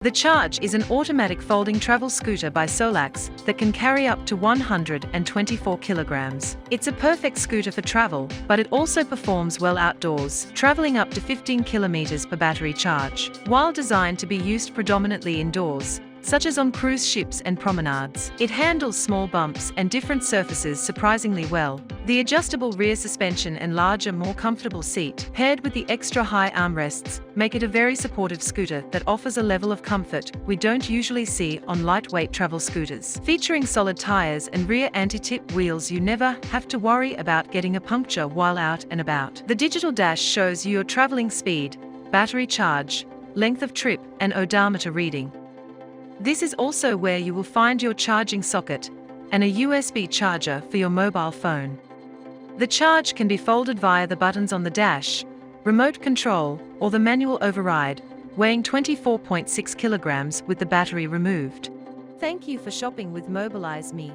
The Charge is an automatic folding travel scooter by Solax that can carry up to 124 kilograms. It's a perfect scooter for travel, but it also performs well outdoors, traveling up to 15 kilometers per battery charge. While designed to be used predominantly indoors, such as on cruise ships and promenades, it handles small bumps and different surfaces surprisingly well. The adjustable rear suspension and larger, more comfortable seat, paired with the extra high armrests, make it a very supportive scooter that offers a level of comfort we don't usually see on lightweight travel scooters. Featuring solid tires and rear anti-tip wheels, you never have to worry about getting a puncture while out and about. The digital dash shows you your traveling speed, battery charge, length of trip, and odometer reading. This is also where you will find your charging socket and a USB charger for your mobile phone. The Charge can be folded via the buttons on the dash, remote control, or the manual override, weighing 24.6 kilograms with the battery removed. Thank you for shopping with Mobilize Me.